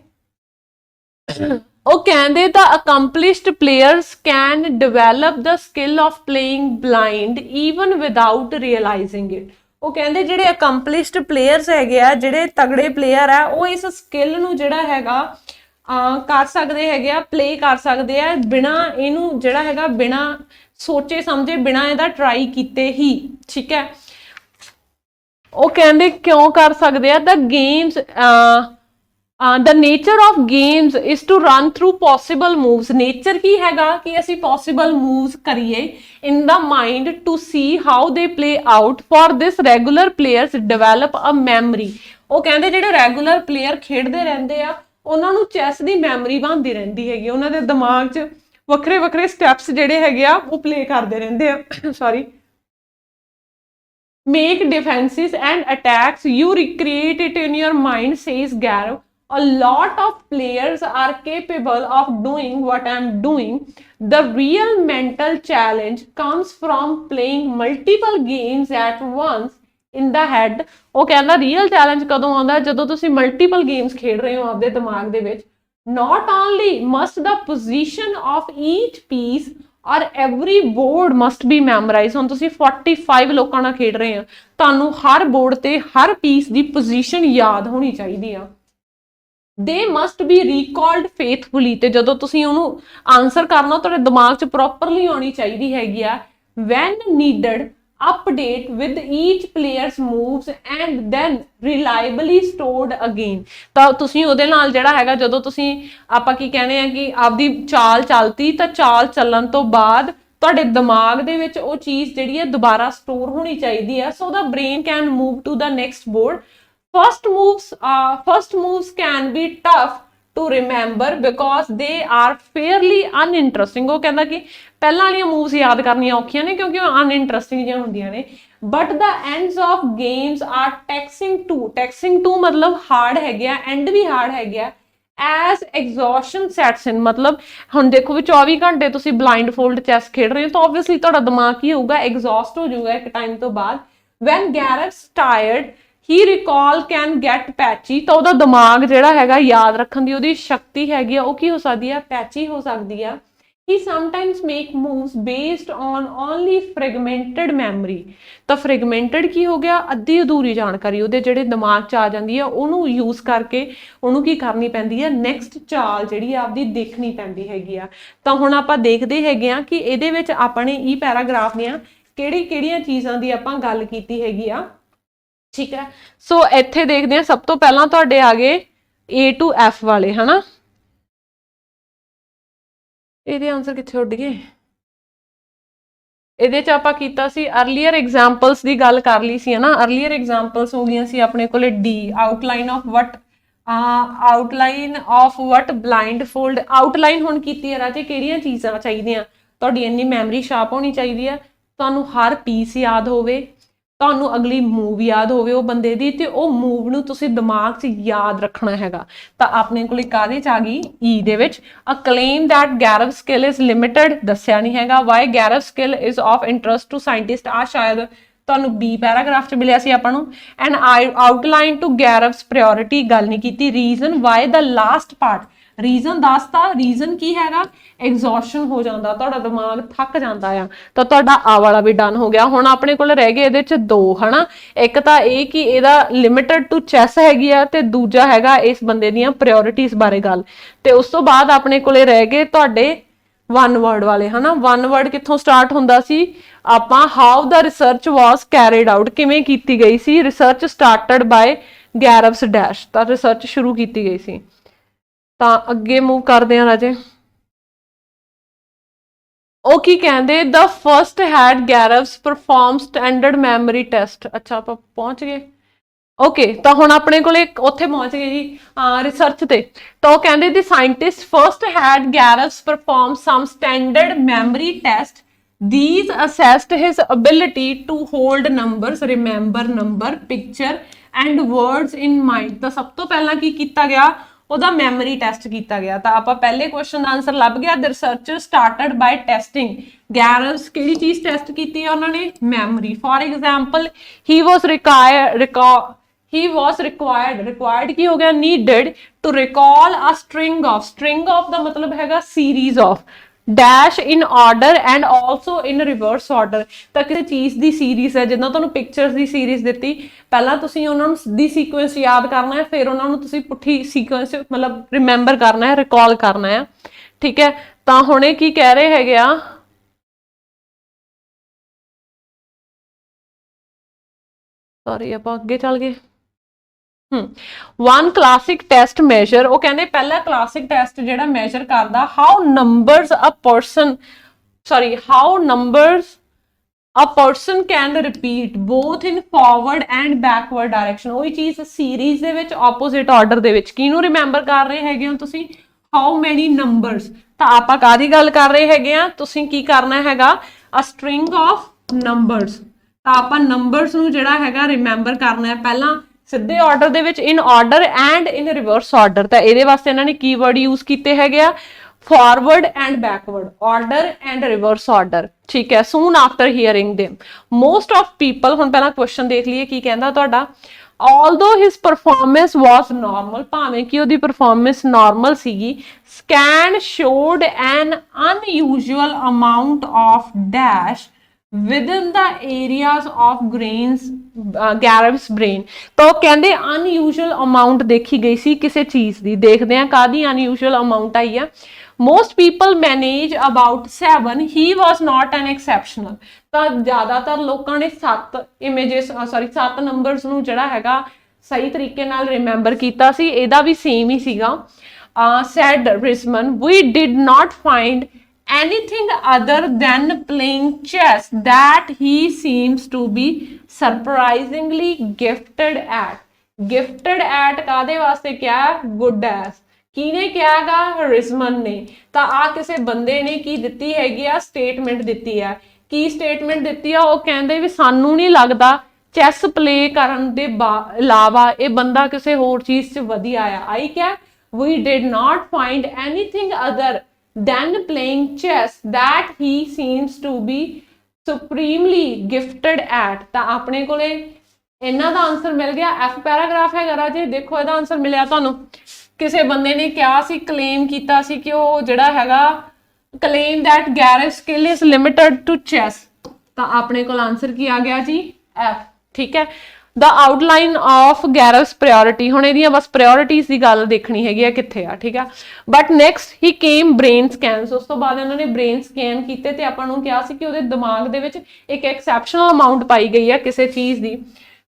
ਉਹ ਕਹਿੰਦੇ the accomplished players can develop the skill of playing blind even without realizing it। ਉਹ ਕਹਿੰਦੇ ਜਿਹੜੇ accomplished players ਹੈਗੇ ਆ, ਜਿਹੜੇ ਤਗੜੇ ਪਲੇਅਰ ਆ, ਉਹ ਇਸ ਸਕਿੱਲ ਨੂੰ ਜਿਹੜਾ ਹੈਗਾ ਕਰ ਸਕਦੇ ਹੈਗੇ ਆ, ਪਲੇ ਕਰ ਸਕਦੇ ਆ ਬਿਨਾਂ ਇਹਨੂੰ ਜਿਹੜਾ ਹੈਗਾ, ਬਿਨਾਂ ਸੋਚੇ ਸਮਝੇ, ਬਿਨਾਂ ਇਹਦਾ ਟਰਾਈ ਕੀਤੇ ਹੀ। ਠੀਕ ਹੈ, ਉਹ ਕਹਿੰਦੇ ਕਿਉਂ ਕਰ ਸਕਦੇ ਆ, the games the nature of games is to run through possible moves। nature ਕੀ ਹੈਗਾ ਕਿ ਅਸੀਂ possible moves ਕਰੀਏ in the mind to see how they play out। for this regular players develop a memory। ਉਹ ਕਹਿੰਦੇ ਜਿਹੜੇ regular player ਖੇਡਦੇ ਰਹਿੰਦੇ ਆ, ਉਹਨਾਂ ਨੂੰ ਚੈਸ ਦੀ ਮੈਮਰੀ ਬਣਦੀ ਰਹਿੰਦੀ ਹੈਗੀ, ਉਹਨਾਂ ਦੇ ਦਿਮਾਗ 'ਚ ਵੱਖਰੇ ਵੱਖਰੇ ਸਟੈਪਸ ਜਿਹੜੇ ਹੈਗੇ ਆ ਉਹ ਪਲੇ ਕਰਦੇ ਰਹਿੰਦੇ ਆ। Sorry, make defenses and attacks, you recreate it in your mind, says Garev। a lot of players are capable of doing what I'm doing. The real mental challenge comes from playing multiple games at once in the head. ਉਹ ਕਹਿੰਦਾ real challenge ਕਦੋਂ ਆਉਂਦਾ ਜਦੋਂ ਤੁਸੀਂ multiple games ਖੇਡ ਰਹੇ ਹੋ ਆਪਦੇ ਦਿਮਾਗ ਦੇ ਵਿੱਚ. Not only must the position of each piece or every board must be memorized. ਹੁਣ ਤੁਸੀਂ 45 ਲੋਕਾਂ ਨਾਲ ਖੇਡ ਰਹੇ ਹੋ, ਤੁਹਾਨੂੰ ਹਰ ਬੋਰਡ ਤੇ ਹਰ ਪੀਸ ਦੀ ਪੋਜੀਸ਼ਨ ਯਾਦ ਹੋਣੀ ਚਾਹੀਦੀ ਆ. They must be recalled faithfully. ਤੇ ਜਦੋਂ ਤੁਸੀਂ ਉਹਨੂੰ ਆਨਸਰ ਕਰਨਾ ਤੁਹਾਡੇ ਦਿਮਾਗ 'ਚ ਪ੍ਰੋਪਰਲੀ ਆਉਣੀ ਚਾਹੀਦੀ ਹੈਗੀ ਆ. When needed, update with each player's moves and then reliably stored again. ਤਾਂ ਤੁਸੀਂ ਉਹਦੇ ਨਾਲ ਜਿਹੜਾ ਹੈਗਾ ਜਦੋਂ ਤੁਸੀਂ ਆਪਾਂ ਕੀ ਕਹਿੰਦੇ ਆ ਕਿ ਆਪਦੀ ਚਾਲ ਚੱਲਤੀ ਤਾਂ ਚਾਲ ਚੱਲਣ ਤੋਂ ਬਾਅਦ ਤੁਹਾਡੇ ਦਿਮਾਗ ਦੇ ਵਿੱਚ ਉਹ ਚੀਜ਼ ਜਿਹੜੀ ਹੈ ਦੁਬਾਰਾ ਸਟੋਰ ਹੋਣੀ ਚਾਹੀਦੀ ਹੈ, so the brain can move to the next board. First moves can be tough to remember because they are fairly uninteresting. ਉਹ ਕਹਿੰਦਾ ਕਿ ਪਹਿਲਾਂ ਵਾਲੀਆਂ ਮੂਵਸ ਯਾਦ ਕਰਨੀਆਂ ਔਖੀਆਂ ਨੇ ਕਿਉਂਕਿ ਉਹ ਅਨਇੰਟਰਸਟਿੰਗ ਜਿਹੀਆਂ ਹੁੰਦੀਆਂ ਨੇ. But the ends of games are taxing too ਮਤਲਬ ਹਾਰਡ ਹੈਗੇ ਆ, ਐਂਡ ਵੀ ਹਾਰਡ ਹੈਗੇ ਆ. As exhaustion sets in, ਮਤਲਬ ਹੁਣ ਦੇਖੋ ਵੀ 24 ਘੰਟੇ ਤੁਸੀਂ ਬਲਾਈਂਡ ਫੋਲਡ ਚੈਸ ਖੇਡ ਰਹੇ ਹੋ ਤਾਂ ਆਬਵੀਅਸਲੀ ਤੁਹਾਡਾ ਦਿਮਾਗ ਕੀ ਹੋਊਗਾ, ਐਗਜ਼ੌਸਟ ਹੋ ਜਾਊਗਾ ਇੱਕ ਟਾਈਮ ਤੋਂ ਬਾਅਦ. When Gareth's tired, he recall can get patchy. ਤਾਂ ਉਹਦਾ ਦਿਮਾਗ ਜਿਹੜਾ ਹੈਗਾ ਯਾਦ ਰੱਖਣ ਦੀ ਉਹਦੀ ਸ਼ਕਤੀ ਹੈਗੀ ਆ ਉਹ ਕੀ ਹੋ ਸਕਦੀ ਆ, ਪੈਚੀ ਹੋ ਸਕਦੀ ਆ. He sometimes make moves based on only fragmented memory. ਤਾਂ fragmented ਕੀ ਹੋ ਗਿਆ, ਅੱਧੀ ਅਧੂਰੀ ਜਾਣਕਾਰੀ ਉਹਦੇ ਜਿਹੜੇ ਦਿਮਾਗ 'ਚ ਆ ਜਾਂਦੀ ਆ ਉਹਨੂੰ ਯੂਜ਼ ਕਰਕੇ ਉਹਨੂੰ ਕੀ ਕਰਨੀ ਪੈਂਦੀ ਆ, ਨੈਕਸਟ ਚਾਲ ਜਿਹੜੀ ਆ ਆਪਦੀ ਦੇਖਣੀ ਪੈਂਦੀ ਹੈਗੀ ਆ. ਤਾਂ ਹੁਣ ਆਪਾਂ ਦੇਖਦੇ ਹੈਗੇ ਆ ਕਿ ਇਹਦੇ ਵਿੱਚ ਆਪਣੇ ਇਹ ਪੈਰਾਗ੍ਰਾਫ ਦੀਆਂ ਕਿਹੜੀਆਂ ਚੀਜ਼ਾਂ ਦੀ ਆਪਾਂ ਗੱਲ ਕੀਤੀ ਹੈਗੀ ਆ. ਠੀਕ ਹੈ, ਸੋ ਇੱਥੇ ਦੇਖਦੇ ਆ ਸਭ ਤੋਂ ਪਹਿਲਾਂ ਤੁਹਾਡੇ ਆ ਗਏ A to F ਵਾਲੇ ਹਨਾ. ਇਹਦੇ ਆਨਸਰ ਕਿੱਥੇ ਉੱਡ ਗਏ, ਇਹਦੇ 'ਚ ਆਪਾਂ ਕੀਤਾ ਸੀ ਅਰਲੀਅਰ ਐਗਜ਼ਾਮਪਲਸ ਦੀ ਗੱਲ ਕਰ ਲਈ ਸੀ ਹਨਾ. ਅਰਲੀਅਰ ਐਗਜ਼ਾਮਪਲਸ ਹੋ ਗਈਆਂ ਸੀ ਆਪਣੇ ਕੋਲੇ D, outline of what blind fold. Outline ਹੁਣ ਕੀਤੀ ਹੈ ਰਾਜੇ ਕਿਹੜੀਆਂ ਚੀਜ਼ਾਂ ਚਾਹੀਦੀਆਂ, ਤੁਹਾਡੀ ਇੰਨੀ ਮੈਮਰੀ ਸ਼ਾਰਪ ਹੋਣੀ ਚਾਹੀਦੀ ਹੈ, ਤੁਹਾਨੂੰ ਹਰ ਪੀਸ ਯਾਦ ਹੋਵੇ, ਤੁਹਾਨੂੰ ਅਗਲੀ ਮੂਵ ਯਾਦ ਹੋਵੇ ਉਹ ਬੰਦੇ ਦੀ, ਤੇ ਉਹ ਮੂਵ ਨੂੰ ਤੁਸੀਂ ਦਿਮਾਗ 'ਚ ਯਾਦ ਰੱਖਣਾ ਹੈਗਾ. ਤਾਂ ਆਪਣੇ ਕੋਲ ਕਾਹਦੇ 'ਚ ਆ ਗਈ, E ਦੇ ਵਿੱਚ. A claim that Gareyev skill is limited, ਦੱਸਿਆ ਨਹੀਂ ਹੈਗਾ. Why Gareyev skill is of interest to scientist, ਆ ਸ਼ਾਇਦ ਤੁਹਾਨੂੰ B ਪੈਰਾਗ੍ਰਾਫ 'ਚ ਮਿਲਿਆ ਸੀ ਆਪਾਂ ਨੂੰ. And outline to Gervase priority, ਗੱਲ ਨਹੀਂ ਕੀਤੀ. Reason why the last part, reason ਦੱਸਤਾ. ਰੀਜ਼ਨ ਕੀ ਹੈਗਾ, ਐਗਜ਼ੌਸ਼ਨ ਹੋ ਜਾਂਦਾ, ਤੁਹਾਡਾ ਦਿਮਾਗ ਥੱਕ ਜਾਂਦਾ ਆ. ਤਾਂ ਤੁਹਾਡਾ ਆ ਵਾਲਾ ਵੀ ਡਨ ਹੋ ਗਿਆ. ਹੁਣ ਆਪਣੇ ਕੋਲ ਰਹਿ ਗਏ ਇਹਦੇ 'ਚ ਦੋ ਹਨਾ. ਇੱਕ ਤਾਂ ਇਹ ਕਿ ਇਹਦਾ ਲਿਮਿਟਡ ਟੂ ਚੈਸ ਹੈਗੀ ਆ ਤੇ ਦੂਜਾ ਹੈਗਾ ਇਸ ਬੰਦੇ ਦੀਆਂ ਪ੍ਰਾਇੋਰਟੀਜ਼ ਬਾਰੇ ਗੱਲ. ਤੇ ਉਸ ਤੋਂ ਬਾਅਦ ਆਪਣੇ ਕੋਲੇ ਰਹਿ ਗਏ ਤੁਹਾਡੇ ਵਨ ਵਰਡ ਵਾਲੇ ਹਨਾ. ਵਨ ਵਰਡ ਕਿੱਥੋਂ ਸਟਾਰਟ ਹੁੰਦਾ ਸੀ ਆਪਾਂ, how the research was carried out, ਕਿਵੇਂ ਕੀਤੀ ਗਈ ਸੀ. ਰਿਸਰਚ ਸਟਾਰਟਡ ਬਾਏ ਗੈਰਵਸ ਡੈਸ਼, ਤਾਂ ਰਿਸਰਚ ਸ਼ੁਰੂ ਕੀਤੀ ਗਈ ਸੀ. ਤਾਂ ਅੱਗੇ ਮੂਵ ਕਰਦੇ ਆ ਰਾਜੇ. ਉਹ ਕੀ ਕਹਿੰਦੇ, the first had Gareyev's perform standard memory test. ਅੱਛਾ ਆਪਾਂ ਪਹੁੰਚ ਗਏ, ਓਕੇ. ਤਾਂ ਹੁਣ ਆਪਣੇ ਕੋਲੇ ਉੱਥੇ ਪਹੁੰਚ ਗਏ ਜੀ ਰਿਸਰਚ ਤੇ. ਤਾਂ ਉਹ ਕਹਿੰਦੇ the scientist first had Gareyev's perform some standard memory test. These assessed his ability to hold numbers, remember number, picture and words in mind. ਤਾਂ ਸਭ ਤੋਂ ਪਹਿਲਾਂ ਕੀ ਕੀਤਾ ਗਿਆ, ਉਹਦਾ ਮੈਮਰੀ ਟੈਸਟ ਕੀਤਾ ਗਿਆ. ਤਾਂ ਆਪਾਂ ਪਹਿਲੇ ਕੁਐਸਚਨ ਦਾ ਆਨਸਰ ਲੱਭ ਗਿਆ. The researcher started by testing Gareyev's, ਕਿਹੜੀ ਚੀਜ਼ ਟੈਸਟ ਕੀਤੀ ਹੈ ਉਹਨਾਂ ਨੇ, memory. For example he was required ਕੀ ਹੋ ਗਿਆ, needed to recall a string of ਦਾ ਮਤਲਬ ਹੈਗਾ series of, dash in order and also in reverse order. ਤਾਂ ਕਿਸੇ ਚੀਜ਼ ਦੀ ਸੀਰੀਜ਼ ਹੈ, ਜਿੱਦਾਂ ਤੁਹਾਨੂੰ ਪਿਕਚਰਸ ਦੀ ਸੀਰੀਜ਼ ਦਿੱਤੀ, ਪਹਿਲਾਂ ਤੁਸੀਂ ਉਹਨਾਂ ਨੂੰ ਸਿੱਧੀ ਸੀਕੁਐਂਸ ਯਾਦ ਕਰਨਾ ਹੈ, ਫਿਰ ਉਹਨਾਂ ਨੂੰ ਤੁਸੀਂ ਪੁੱਠੀ ਸੀਕੁਐਂਸ ਮਤਲਬ ਰਿਮੈਂਬਰ ਕਰਨਾ ਹੈ, ਰਿਕਾਲ ਕਰਨਾ ਹੈ. ਠੀਕ ਹੈ, ਤਾਂ ਹੁਣ ਇਹ ਕੀ ਕਹਿ ਰਹੇ ਹੈਗੇ ਆ, ਸੌਰੀ ਆਪਾਂ ਅੱਗੇ ਚੱਲ ਗਏ. ਵਨ ਕਲਾਸਿਕ ਟੈਸਟ ਮੈਜਰ, ਉਹ ਕਹਿੰਦੇ ਪਹਿਲਾ ਕਲਾਸਿਕ ਟੈਸਟ ਜਿਹੜਾ ਮੈਜਰ ਕਰਦਾ how numbers a person can repeat both in forward and backward direction. ਉਹੀ ਚੀਜ਼ ਸੀਰੀਜ਼ ਦੇ ਵਿੱਚ ਆਪੋਜ਼ਿਟ ਆਰਡਰ ਦੇ ਵਿੱਚ ਕਿਹਨੂੰ ਰਿਮੈਂਬਰ ਕਰ ਰਹੇ ਹੈਗੇ ਹੋ ਤੁਸੀਂ, ਹਾਊ ਮੈਨੀ ਨੰਬਰਸ. ਤਾਂ ਆਪਾਂ ਕਾਹਦੀ ਗੱਲ ਕਰ ਰਹੇ ਹੈਗੇ ਆ, ਤੁਸੀਂ ਕੀ ਕਰਨਾ ਹੈਗਾ, a string of numbers. ਤਾਂ ਆਪਾਂ ਨੰਬਰਸ ਨੂੰ ਜਿਹੜਾ ਹੈਗਾ ਰਿਮੈਂਬਰ ਕਰਨਾ ਹੈ ਪਹਿਲਾਂ ਸਿੱਧੇ ਆਰਡਰ ਦੇ ਵਿੱਚ, ਇਨ order and in reverse order. ਤਾਂ ਇਹਦੇ ਵਾਸਤੇ ਇਹਨਾਂ ਨੇ ਕੀਵਰਡ ਯੂਜ਼ ਕੀਤੇ ਹੈਗੇ ਆ forward and backward, order and reverse order, ठीक है। soon after hearing them, most of people, ਹੁਣ ਪਹਿਲਾਂ question ਦੇਖ ਲਈਏ ਕੀ ਕਹਿੰਦਾ ਤੁਹਾਡਾ। although his performance was normal, ਭਾਵੇਂ ਕਿ ਉਹਦੀ performance normal ਸੀਗੀ, scan showed an unusual amount of dash within the areas of Gareth's brain। ਤਾਂ ਉਹ ਕਹਿੰਦੇ unusual amount ਦੇਖੀ ਗਈ ਸੀ ਕਿਸੇ ਚੀਜ਼ ਦੀ। ਦੇਖਦੇ ਆ ਕਾਦੀ unusual amount ਆਈ ਆ। most people manage about 7, he was not an exceptional। ਤਾਂ ਜ਼ਿਆਦਾਤਰ ਲੋਕਾਂ ਨੇ 7 ਨੰਬਰਸ ਨੂੰ ਜਿਹੜਾ ਹੈਗਾ ਸਹੀ ਤਰੀਕੇ ਨਾਲ ਰਿਮੈਂਬਰ ਕੀਤਾ ਸੀ। ਇਹਦਾ ਵੀ ਸੇਮ ਹੀ ਸੀਗਾ। said Risman, we did not find anything other than playing chess that he seems to be surprisingly gifted at। gifted at ਕਾਦੇ ਵਾਸਤੇ ਕਿਹਾ? good as। ਕਿਹਨੇ ਕਿਹਾਗਾ? ਰਿਜ਼ਮਨ ਨੇ। ਤਾਂ ਆ ਕਿਸੇ ਬੰਦੇ ਨੇ ਕੀ ਦਿੱਤੀ ਹੈਗੀ ਆ? ਸਟੇਟਮੈਂਟ ਦਿੱਤੀ ਆ। ਕੀ ਸਟੇਟਮੈਂਟ ਦਿੱਤੀ ਆ? ਉਹ ਕਹਿੰਦੇ ਵੀ ਸਾਨੂੰ ਨਹੀਂ ਲੱਗਦਾ ਚੈਸ ਪਲੇ ਕਰਨ ਦੇ ਇਲਾਵਾ ਇਹ ਬੰਦਾ ਕਿਸੇ ਹੋਰ ਚੀਜ਼ 'ਚ ਵਧੀਆ ਆ। ਆਈ ਕਿਆ? we did not find anything other than playing chess that he seems to be supremely gifted at। ਤਾਂ ਆਪਣੇ ਕੋਲੇ ਇਹਨਾਂ ਦਾ ਆਨਸਰ ਮਿਲ ਗਿਆ। ਐਫ ਪੈਰਾਗ੍ਰਾਫ ਹੈਗਾ ਰਾਜੇ, ਦੇਖੋ ਇਹਦਾ ਆਨਸਰ ਮਿਲਿਆ ਤੁਹਾਨੂੰ। ਕਿਸੇ ਬੰਦੇ ਨੇ ਕਿਹਾ ਸੀ, ਕਲੇਮ ਕੀਤਾ ਸੀ ਕਿ ਉਹ ਜਿਹੜਾ ਹੈਗਾ claim that Gareth's skill is limited to chess। ਤਾਂ ਆਪਣੇ ਕੋਲ ਆਨਸਰ ਕੀ ਆ ਗਿਆ ਜੀ? ਐਫ। ਠੀਕ ਹੈ। the outline of Gareth's priority, ਹੁਣ ਇਹਦੀਆਂ ਬਸ priorities ਦੀ ਗੱਲ ਦੇਖਣੀ ਹੈਗੀ ਆ ਕਿੱਥੇ ਆ। ਠੀਕ ਆ। but next he came brain scans, ਉਸ ਤੋਂ ਬਾਅਦ ਇਹਨਾਂ ਨੇ brain scan ਕੀਤੇ ਤੇ ਆਪਾਂ ਨੂੰ ਕਿਹਾ ਸੀ ਕਿ ਉਹਦੇ ਦਿਮਾਗ ਦੇ ਵਿੱਚ ਇੱਕ exceptional amount ਪਾਈ ਗਈ ਆ ਕਿਸੇ ਚੀਜ਼ ਦੀ।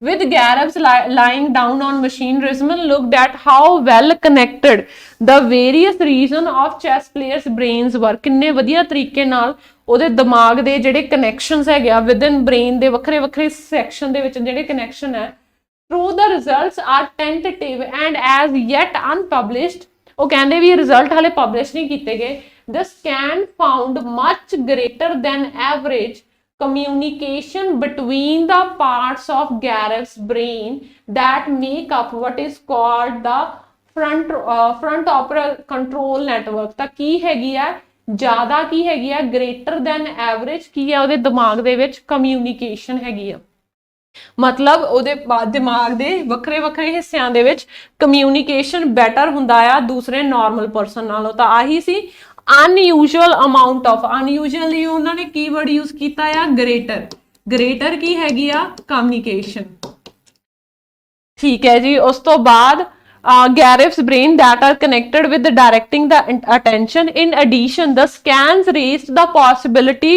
with Gareth's lying down on machine, Risman looked at how well connected the various regions of chess players brains were। ਕਿੰਨੇ ਵਧੀਆ ਤਰੀਕੇ ਨਾਲ ਉਹਦੇ ਦਿਮਾਗ ਦੇ ਜਿਹੜੇ ਕਨੈਕਸ਼ਨਸ ਹੈਗੇ ਆ within brain ਦੇ ਵੱਖਰੇ ਵੱਖਰੇ ਸੈਕਸ਼ਨ ਦੇ ਵਿੱਚ ਜਿਹੜੇ ਕਨੈਕਸ਼ਨ ਹੈ। through the results are tentative and as yet unpublished, ਉਹ ਕਹਿੰਦੇ ਵੀ ਰਿਜ਼ਲਟ ਹਾਲੇ ਪਬਲਿਸ਼ ਨਹੀਂ ਕੀਤੇ ਗਏ। the scan found much greater than average communication between the parts of Gareth's brain that make up what is called the frontotemporal control network। ਤਾਂ ਕੀ ਹੈਗੀ ਆ? ਜ਼ਿਆਦਾ ਕੀ ਹੈਗੀ ਆ? greater than average ਕੀ ਆ? ਉਹਦੇ ਦਿਮਾਗ ਦੇ ਵਿੱਚ communication ਹੈਗੀ ਆ। ਮਤਲਬ ਉਹਦੇ ਦਿਮਾਗ ਦੇ ਵੱਖਰੇ ਵੱਖਰੇ ਹਿੱਸਿਆਂ ਦੇ ਵਿੱਚ communication better ਹੁੰਦਾ ਆ ਦੂਸਰੇ normal person ਨਾਲੋਂ। ਤਾਂ ਆਹੀ ਸੀ unusual amount of। unusual ਲਈ ਉਹਨਾਂ ਨੇ ਕੀਵਰਡ ਯੂਜ਼ ਕੀਤਾ ਆ greater। greater ਕੀ ਹੈਗੀ ਆ? communication। ਠੀਕ ਹੈ ਜੀ। ਉਸ ਤੋਂ ਬਾਅਦ Gareth's brain that are connected with directing the attention। in addition, the scans raised the possibility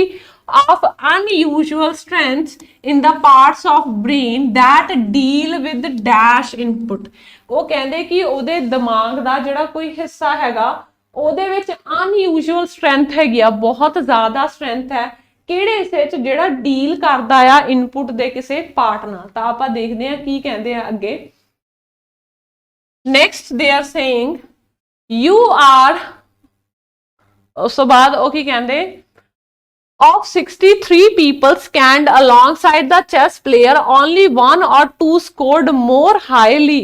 of unusual strengths in the parts of brain that deal with dash input। ਉਹ ਕਹਿੰਦੇ ਕਿ ਉਹਦੇ ਦਿਮਾਗ ਦਾ ਜਿਹੜਾ ਕੋਈ ਹਿੱਸਾ ਹੈਗਾ ਉਹਦੇ ਵਿੱਚ unusual strength ਹੈਗੀ ਆ, ਬਹੁਤ ਜ਼ਿਆਦਾ strength ਹੈ। ਕਿਹੜੇ ਹਿੱਸੇ 'ਚ? ਜਿਹੜਾ ਡੀਲ ਕਰਦਾ ਆ ਇਨਪੁਟ ਦੇ ਕਿਸੇ ਪਾਰਟ ਨਾਲ। ਤਾਂ ਆਪਾਂ ਦੇਖਦੇ ਹਾਂ ਕੀ ਕਹਿੰਦੇ ਆ ਅੱਗੇ। next they are saying you are, ਉਸ ਤੋਂ ਬਾਅਦ ਉਹ ਕੀ ਕਹਿੰਦੇ? of 63 people scanned alongside the chess player, only 1 or 2 scored more highly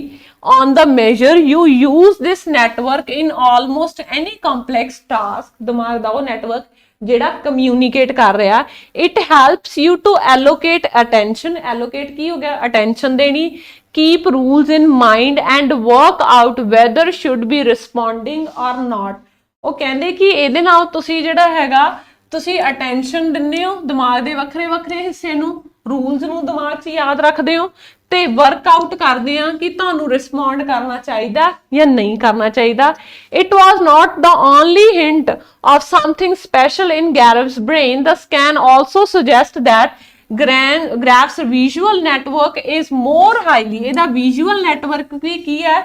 on the measure। you use this network in almost any complex task। ਦਿਮਾਗ ਦਾ ਉਹ ਨੈਟਵਰਕ ਜਿਹੜਾ communicate ਕਰ ਰਿਹਾ। it helps you to allocate attention। allocate ਕੀ ਹੋ ਗਿਆ? attention ਦੇਣੀ। keep rules in mind and work out whether should be responding or not। ਉਹ ਕਹਿੰਦੇ ਕਿ ਇਹਦੇ ਨਾਲ ਤੁਸੀਂ ਜਿਹੜਾ ਹੈਗਾ ਤੁਸੀਂ ਅਟੈਂਸ਼ਨ ਦਿੰਦੇ ਹੋ ਦਿਮਾਗ ਦੇ ਵੱਖਰੇ ਵੱਖਰੇ ਹਿੱਸੇ ਨੂੰ, ਰੂਲਸ ਨੂੰ ਦਿਮਾਗ 'ਚ ਯਾਦ ਰੱਖਦੇ ਹੋ ਤੇ ਵਰਕਆਊਟ ਕਰਦੇ ਆ ਕਿ ਤੁਹਾਨੂੰ ਰਿਸਪੌਂਡ ਕਰਨਾ ਚਾਹੀਦਾ ਜਾਂ ਨਹੀਂ ਕਰਨਾ ਚਾਹੀਦਾ। it was not the only hint of something special in Gareth's brain। the scan also suggests that Gareth's visual network is more highly, ਇਹਦਾ visual network ਵੀ ਕੀ ਹੈ?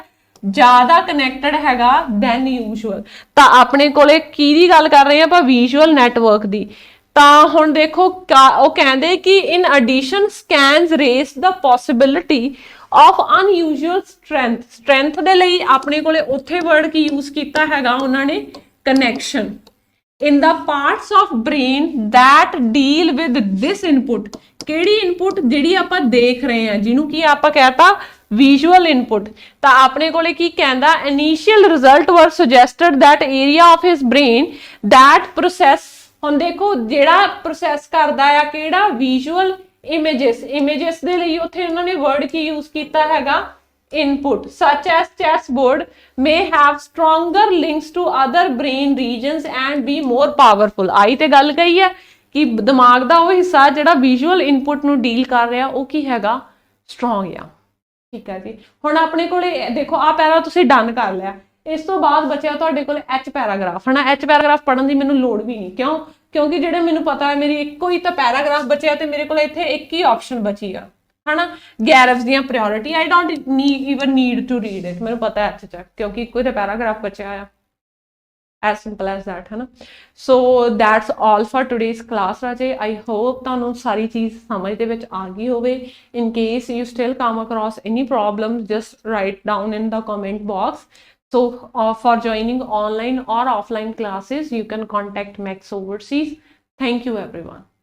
ਜ਼ਿਆਦਾ ਕਨੈਕਟਡ ਹੈਗਾ ਦੈਨ ਯੂਜੂਅਲ। ਤਾਂ ਆਪਣੇ ਕੋਲੇ ਕਿਹਦੀ ਗੱਲ ਕਰ ਰਹੇ ਆ ਆਪਾਂ? ਵਿਜ਼ੂਅਲ ਨੈਟਵਰਕ ਦੀ। ਤਾਂ ਹੁਣ ਦੇਖੋ ਉਹ ਕਹਿੰਦੇ ਕਿ ਇਨ ਐਡੀਸ਼ਨ ਸਕੈਨਸ ਰੇਸ ਦਾ ਪੋਸਿਬਿਲਿਟੀ ਆਫ ਅਨਯੂਜੂਅਲ ਸਟਰੈਂਥ ਦੇ ਲਈ ਆਪਣੇ ਕੋਲੇ ਉੱਥੇ ਵਰਡ ਕੀ ਯੂਜ਼ ਕੀਤਾ ਹੈਗਾ ਉਹਨਾਂ ਨੇ? Connection. in the parts of brain that deal with this input। ਕਿਹੜੀ ਇਨਪੁਟ? ਜਿਹੜੀ ਆਪਾਂ ਦੇਖ ਰਹੇ ਹਾਂ, ਜਿਹਨੂੰ ਕੀ ਆਪਾਂ ਕਹਿਤਾ ਵਿਜ਼ੂਅਲ ਇਨਪੁਟ ਤਾਂ ਆਪਣੇ ਕੋਲੇ ਕੀ ਕਹਿੰਦਾ initial result were suggested that area of his brain that process ਹੁਣ ਦੇਖੋ ਜਿਹੜਾ ਪ੍ਰੋਸੈਸ ਕਰਦਾ ਆ ਕਿਹੜਾ ਵਿਜ਼ੂਅਲ ਇਮੇजेस ਦੇ ਲਈ ਉੱਥੇ ਉਹਨਾਂ ਨੇ ਵਰਡ ਕੀ ਯੂਜ਼ ਕੀਤਾ ਹੈਗਾ input such as chessboard may have stronger links to other brain regions and be more powerful ਆਈ ਤੇ ਗੱਲ ਕਹੀ ਹੈ ਕਿ ਦਿਮਾਗ ਦਾ ਉਹ ਹਿੱਸਾ ਜਿਹੜਾ ਵਿਜ਼ੂਅਲ ਇਨਪੁਟ ਨੂੰ ਡੀਲ ਕਰ ਰਿਹਾ ਉਹ ਕੀ ਹੈਗਾ ਸਟਰੋਂਗ ਆ ਠੀਕ ਹੈ ਜੀ ਹੁਣ ਆਪਣੇ ਕੋਲੇ ਦੇਖੋ ਆ ਪੈਰਾ ਤੁਸੀਂ ਡਨ ਕਰ ਲਿਆ ਇਸ ਤੋਂ ਬਾਅਦ ਬਚਿਆ ਤੁਹਾਡੇ ਕੋਲ ਐਚ ਪੈਰਾਗ੍ਰਾਫ ਹਨਾ ਐਚ ਪੈਰਾਗ੍ਰਾਫ ਪੜਨ ਦੀ ਮੈਨੂੰ ਲੋੜ ਵੀ ਨਹੀਂ ਕਿਉਂ ਕਿਉਂਕਿ ਜਿਹੜੇ ਮੈਨੂੰ ਪਤਾ ਹੈ ਮੇਰੀ ਇੱਕੋ ਹੀ ਤਾਂ ਪੈਰਾਗ੍ਰਾਫ ਬਚਿਆ ਤੇ ਮੇਰੇ ਕੋਲ ਇੱਥੇ ਇੱਕ ਹੀ ਆਪਸ਼ਨ ਬਚੀ ਆ ਹਨਾ ਗੈਰਵਸ ਦੀਆਂ priority I don't need to read it ਮੈਨੂੰ ਪਤਾ ਐਚ ਚ ਕਿਉਂਕਿ ਇੱਕੋ ਹੀ ਤਾਂ ਪੈਰਾਗ੍ਰਾਫ ਬਚਿਆ ਆ as simple as that है ना so that's all for today's class Raje I hope ਤੁਹਾਨੂੰ ਸਾਰੀ ਚੀਜ਼ ਸਮਝ ਦੇ ਵਿੱਚ ਆ ਗਈ ਹੋਵੇ in case you still come across any problems just write down in the comment box so for joining online or offline classes you can contact Max Overseas thank you everyone